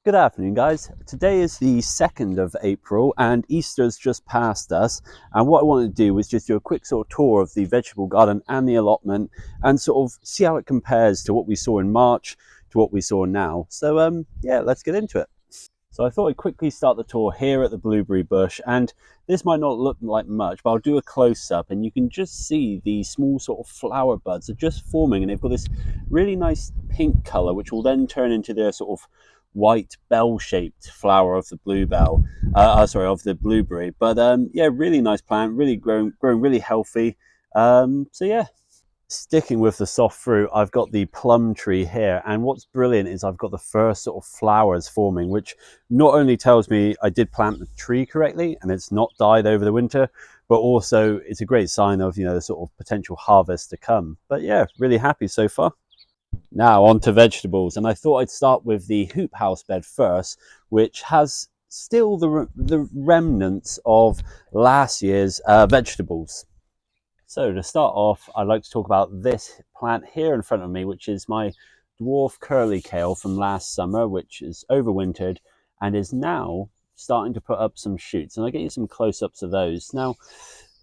Good afternoon, guys. Today is the 2nd of April and Easter's just passed us. And what I wanted to do was just do a quick sort of tour of the vegetable garden and the allotment and sort of see how it compares to what we saw in March to what we saw now. So yeah, let's get into it. So I thought I'd quickly start the tour here at the blueberry bush, and this might not look like much, but I'll do a close-up and you can just see the small sort of flower buds are just forming, and they've got this really nice pink color which will then turn into their sort of white bell-shaped flower of the of the blueberry. But yeah, really nice plant, really growing really healthy. So yeah, sticking with the soft fruit, I've got the plum tree here, and what's brilliant is I've got the first sort of flowers forming, which not only tells me I did plant the tree correctly and it's not died over the winter, but also it's a great sign of, the sort of potential harvest to come. But yeah, really happy so far. Now on to vegetables, and I thought I'd start with the hoop house bed first, which has still the remnants of last year's vegetables. So to start off, I'd like to talk about this plant here in front of me, which is my dwarf curly kale from last summer, which is overwintered and is now starting to put up some shoots. And I'll get you some close-ups of those. Now,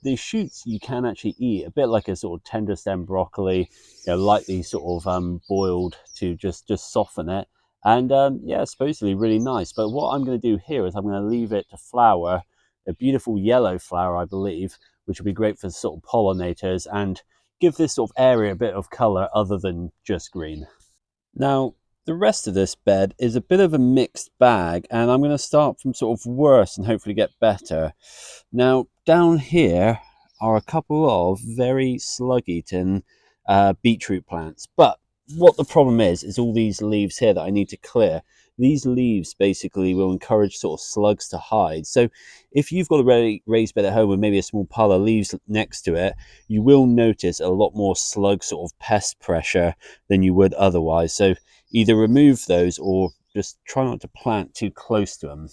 these shoots you can actually eat, a bit like a sort of tender stem broccoli, lightly sort of boiled to just soften it. And yeah, supposedly really nice. But what I'm going to do here is I'm going to leave it to flower, a beautiful yellow flower, I believe, which will be great for sort of pollinators and give this sort of area a bit of color other than just green. Now, the rest of this bed is a bit of a mixed bag, and I'm going to start from sort of worse and hopefully get better. Now, down here are a couple of very slug-eaten beetroot plants, but what the problem is all these leaves here that I need to clear. These leaves basically will encourage sort of slugs to hide. So if you've got a raised bed at home with maybe a small pile of leaves next to it, you will notice a lot more slug sort of pest pressure than you would otherwise. So either remove those or just try not to plant too close to them.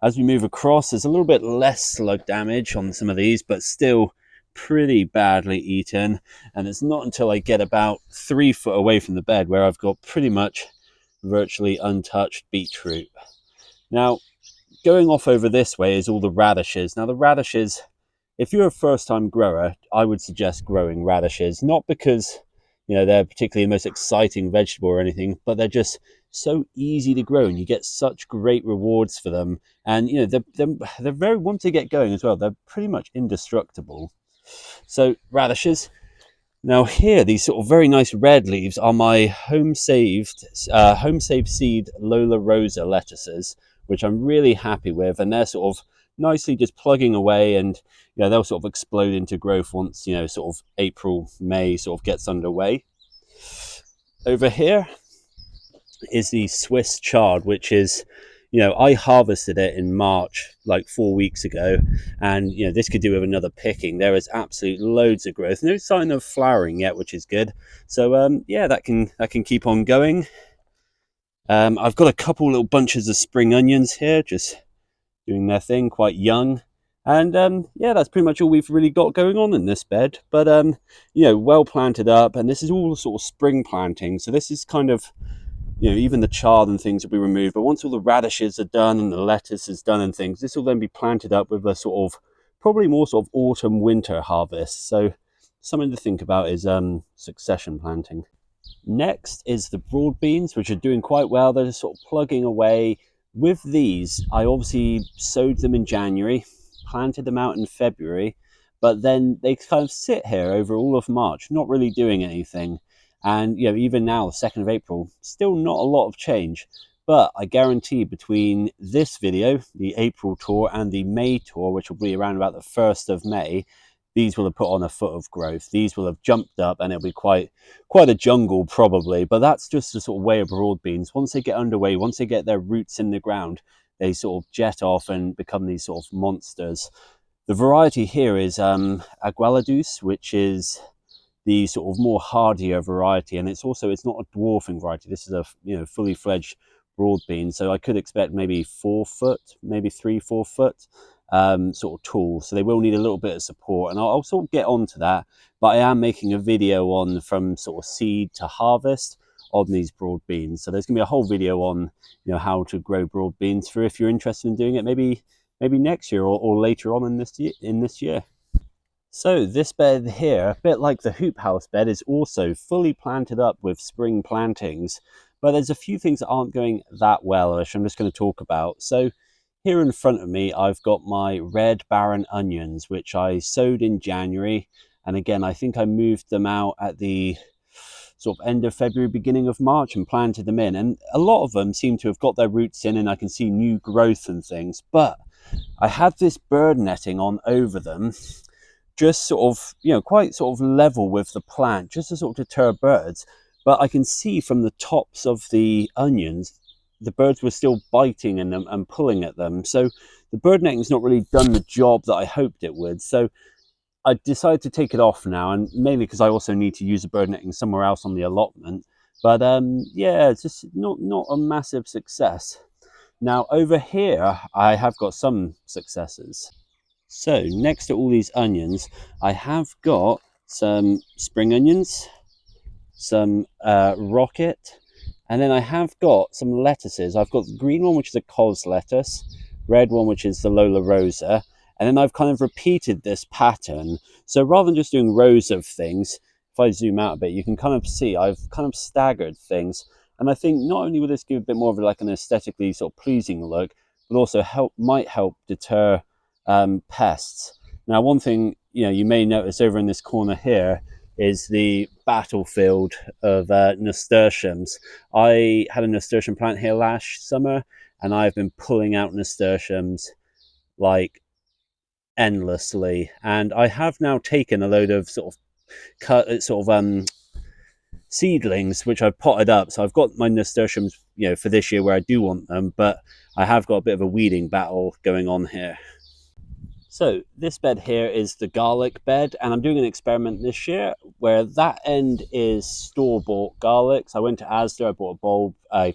As we move across, there's a little bit less slug damage on some of these, but still pretty badly eaten. And it's not until I get about 3 foot away from the bed where I've got pretty much virtually untouched beetroot. Now, going off over this way is all the radishes. Now, the radishes, if you're a first-time grower, I would suggest growing radishes, not because they're particularly the most exciting vegetable or anything, but they're just so easy to grow and you get such great rewards for them. And they're very, once they get going as well, they're pretty much indestructible. So radishes. Now here, these sort of very nice red leaves are my home saved seed Lola Rosa lettuces, which I'm really happy with, and they're sort of nicely just plugging away, and they'll sort of explode into growth once sort of April, May sort of gets underway. Over here is the Swiss chard, which is I harvested it in March, like 4 weeks ago, and this could do with another picking. There is absolutely loads of growth. No sign of flowering yet, which is good. So yeah, that can keep on going. I've got a couple little bunches of spring onions here, just doing their thing, quite young. And yeah, that's pretty much all we've really got going on in this bed. But well planted up, and this is all sort of spring planting. So this is kind of even the chard and things will be removed, but once all the radishes are done and the lettuce is done and things, this will then be planted up with a sort of probably more sort of autumn winter harvest. So something to think about is succession planting. Next is the broad beans, which are doing quite well. They're just sort of plugging away. With these, I obviously sowed them in January, planted them out in February, but then they kind of sit here over all of March, not really doing anything. And even now, 2nd of April, still not a lot of change. But I guarantee between this video, the April tour, and the May tour, which will be around about the 1st of May, these will have put on a foot of growth. These will have jumped up, and it'll be quite a jungle probably. But that's just the sort of way of broad beans. Once they get underway, once they get their roots in the ground, they sort of jet off and become these sort of monsters. The variety here is Aguiladus, which is the sort of more hardier variety, and it's not a dwarfing variety. This is a fully fledged broad bean, so I could expect maybe 4 foot, maybe 3-4 foot sort of tall. So they will need a little bit of support, and I'll sort of get onto that. But I am making a video on from sort of seed to harvest on these broad beans. So there's gonna be a whole video on, you know, how to grow broad beans for if you're interested in doing it maybe next year or later on in this year. So this bed here, a bit like the hoop house bed, is also fully planted up with spring plantings, but there's a few things that aren't going that well, which I'm just going to talk about. So here in front of me, I've got my red barren onions, which I sowed in January. And again, I think I moved them out at the sort of end of February, beginning of March, and planted them in. And a lot of them seem to have got their roots in, and I can see new growth and things. But I had this bird netting on over them, just sort of, you know, quite sort of level with the plant, just to sort of deter birds. But I can see from the tops of the onions, the birds were still biting in them and pulling at them. So the bird netting's not really done the job that I hoped it would. So I decided to take it off now, and mainly because I also need to use the bird netting somewhere else on the allotment. But yeah, it's just not a massive success. Now over here, I have got some successes. So next to all these onions, I have got some spring onions, some rocket, and then I have got some lettuces. I've got the green one, which is a cos lettuce, red one, which is the Lola Rosa, and then I've kind of repeated this pattern. So rather than just doing rows of things, if I zoom out a bit, you can kind of see I've kind of staggered things. And I think not only will this give a bit more of like an aesthetically sort of pleasing look, but also might help deter pests. Now, one thing, you know, you may notice over in this corner here is the battlefield of nasturtiums. I had a nasturtium plant here last summer, and I've been pulling out nasturtiums like endlessly. And I have now taken a load of sort of seedlings which I've potted up. So I've got my nasturtiums, you know, for this year where I do want them, but I have got a bit of a weeding battle going on here. So this bed here is the garlic bed, and I'm doing an experiment this year where that end is store-bought garlic. So I went to Asda, I bought a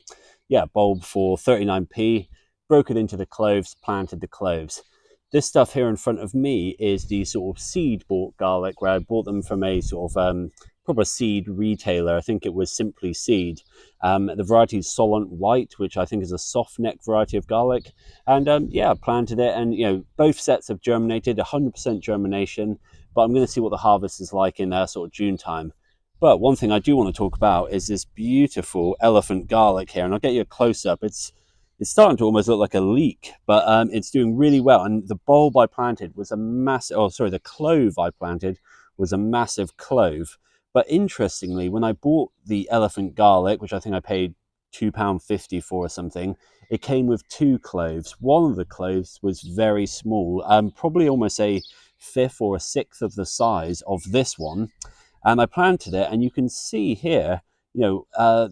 bulb for 39p, broke it into the cloves, planted the cloves. This stuff here in front of me is the sort of seed-bought garlic, where I bought them from a sort of proper seed retailer. I think it was Simply Seed. The variety is Solent White, which I think is a soft neck variety of garlic. And yeah, I planted it, and you know, both sets have germinated, 100% germination. But I'm going to see what the harvest is like in sort of June time. But one thing I do want to talk about is this beautiful elephant garlic here, and I'll get you a close up. It's starting to almost look like a leek, but it's doing really well. And the bulb I planted was a massive, oh sorry, the clove I planted was a massive clove. But interestingly, when I bought the elephant garlic, which I think I paid £2.50 for or something, it came with 2 cloves. One of the cloves was very small, probably almost a fifth or a sixth of the size of this one. And I planted it, and you can see here, you know,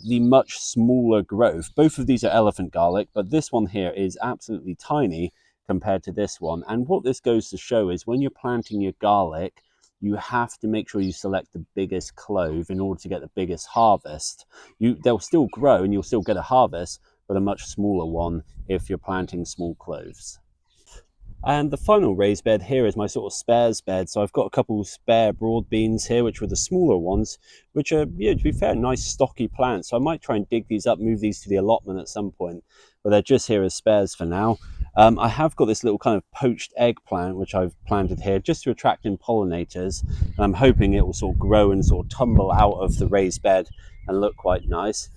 the much smaller growth. Both of these are elephant garlic, but this one here is absolutely tiny compared to this one. And what this goes to show is when you're planting your garlic, you have to make sure you select the biggest clove in order to get the biggest harvest. They'll still grow and you'll still get a harvest, but a much smaller one if you're planting small cloves. And the final raised bed here is my sort of spares bed. So I've got a couple of spare broad beans here, which were the smaller ones, which are, you know, to be fair, nice stocky plants. So I might try and dig these up, move these to the allotment at some point, but they're just here as spares for now. I have got this little kind of poached eggplant, which I've planted here just to attract in pollinators. And I'm hoping it will sort of grow and sort of tumble out of the raised bed and look quite nice.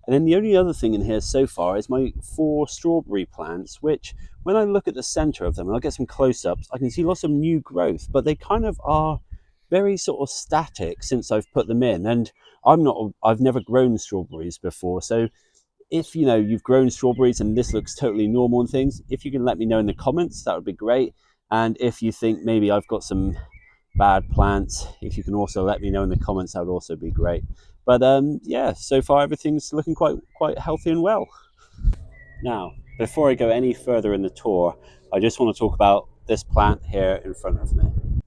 And then the only other thing in here so far is my 4 strawberry plants, which when I look at the center of them, and I'll get some close-ups, I can see lots of new growth, but they kind of are very sort of static since I've put them in. And I've never grown strawberries before. So if, you know, you've grown strawberries and this looks totally normal and things, if you can let me know in the comments, that would be great. And if you think maybe I've got some bad plants, if you can also let me know in the comments, that would also be great. But yeah, so far everything's looking quite healthy and well. Now, before I go any further in the tour, I just want to talk about this plant here in front of me.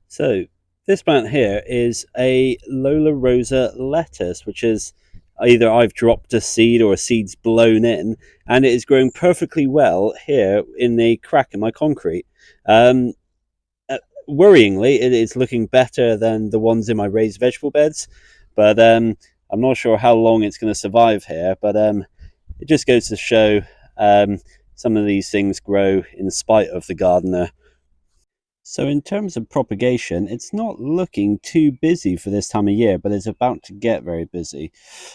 So this plant here is a Lola Rosa lettuce, which is either I've dropped a seed or a seed's blown in, and it is growing perfectly well here in the crack in my concrete. Worryingly, it is looking better than the ones in my raised vegetable beds, but I'm not sure how long it's going to survive here, but it just goes to show some of these things grow in spite of the gardener. So in terms of propagation, it's not looking too busy for this time of year, but it's about to get very busy.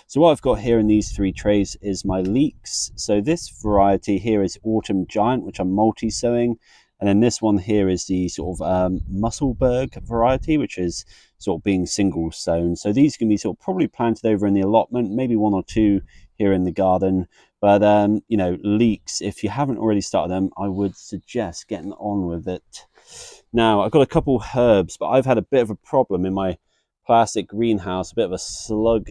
So what I've got here in these 3 trays is my leeks. So this variety here is Autumn Giant, which I'm multi-sowing. And then this one here is the sort of Musselburgh variety, which is sort of being single sown. So these can be sort of probably planted over in the allotment, maybe 1 or 2 here in the garden. But, you know, leeks, if you haven't already started them, I would suggest getting on with it. Now, I've got a couple herbs, but I've had a bit of a problem in my plastic greenhouse, a bit of a slug,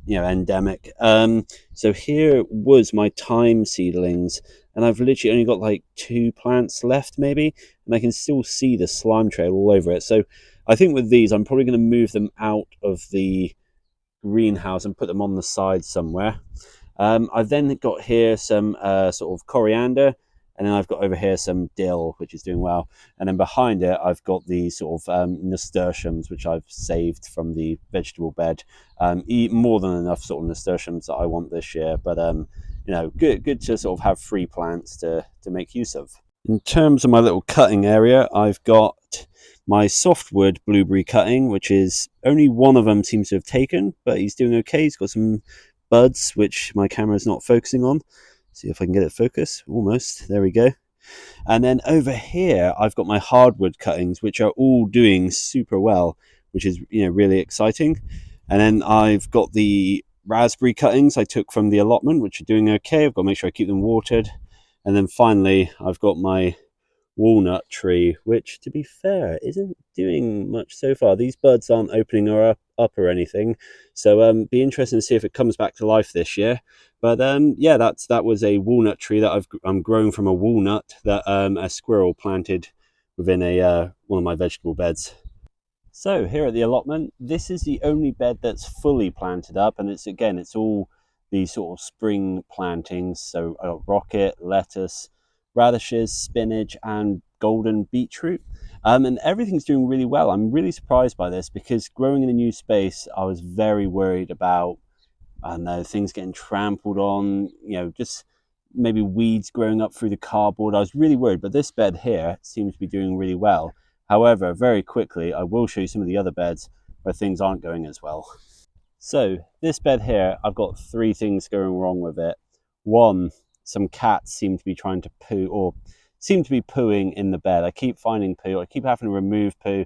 endemic. So here was my thyme seedlings, and I've literally only got like 2 plants left, maybe, and I can still see the slime trail all over it. So I think with these, I'm probably going to move them out of the greenhouse and put them on the side somewhere. I've then got here some sort of coriander, and then I've got over here some dill, which is doing well. And then behind it, I've got the sort of nasturtiums, which I've saved from the vegetable bed. Eat more than enough sort of nasturtiums that I want this year. But, you know, good to sort of have 3 plants to make use of. In terms of my little cutting area, I've got my softwood blueberry cutting, which is only one of them seems to have taken, but he's doing okay. He's got some buds, which my camera is not focusing on. See if I can get it focused. Almost. There we go. And then over here, I've got my hardwood cuttings, which are all doing super well, which is, you know, really exciting. And then I've got the raspberry cuttings I took from the allotment, which are doing okay. I've got to make sure I keep them watered. And then finally, I've got my walnut tree, which, to be fair, isn't doing much so far. These buds aren't opening or up or anything, so be interesting to see if it comes back to life this year. But yeah, that was a walnut tree that I'm growing from a walnut that a squirrel planted within a one of my vegetable beds. So here at the allotment, this is the only bed that's fully planted up, and it's all these sort of spring plantings. So I got rocket, lettuce, radishes, spinach, and golden beetroot. And everything's doing really well. I'm really surprised by this because growing in a new space, I was very worried about, I don't know, things getting trampled on, you know, just maybe weeds growing up through the cardboard. I was really worried, but this bed here seems to be doing really well. However, very quickly, I will show you some of the other beds where things aren't going as well. So this bed here, I've got 3 things going wrong with it. One, some cats seem to be trying to poo, or seem to be pooing in the bed. I keep finding poo. I keep having to remove poo.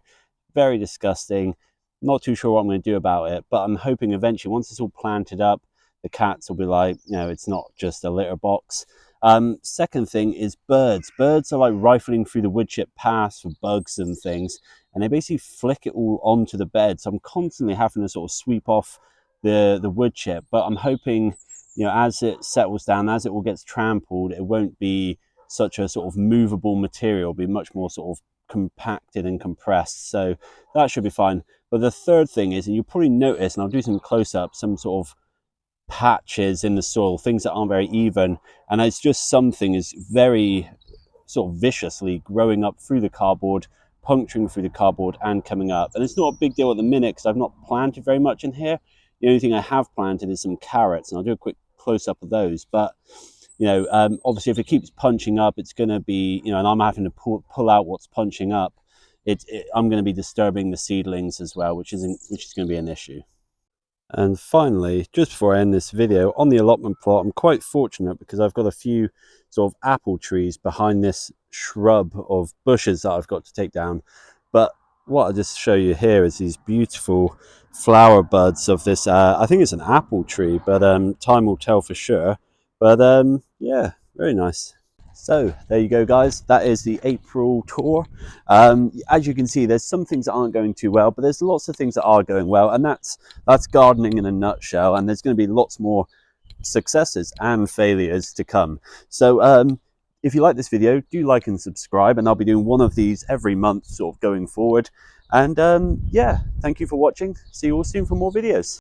Very disgusting. Not too sure what I'm going to do about it, but I'm hoping eventually, once it's all planted up, the cats will be like, you know, it's not just a litter box. Second thing is birds. Birds are like rifling through the wood chip paths for bugs and things, and they basically flick it all onto the bed. So I'm constantly having to sort of sweep off the wood chip, but I'm hoping, you know, as it settles down, as it all gets trampled, it won't be such a sort of movable material. It'll be much more sort of compacted and compressed. So that should be fine. But the third thing is, and you'll probably notice, and I'll do some close-ups, some sort of patches in the soil, things that aren't very even, and it's just something is very sort of viciously growing up through the cardboard, puncturing through the cardboard and coming up. And it's not a big deal at the minute because I've not planted very much in here. The only thing I have planted is some carrots, and I'll do a quick close-up of those. But, you know, obviously if it keeps punching up, it's going to be, you know, and I'm having to pull out what's punching up, I'm going to be disturbing the seedlings as well, which is going to be an issue. And finally, just before I end this video, on the allotment plot, I'm quite fortunate because I've got a few sort of apple trees behind this shrub of bushes that I've got to take down. But what I'll just show you here is these beautiful flower buds of this, I think it's an apple tree, but time will tell for sure. But yeah, very nice. So there you go, guys. That is the April tour. As you can see, there's some things that aren't going too well, but there's lots of things that are going well, and that's gardening in a nutshell. And there's going to be lots more successes and failures to come. So if you like this video, do like and subscribe, and I'll be doing one of these every month sort of going forward. And yeah, thank you for watching. See you all soon for more videos.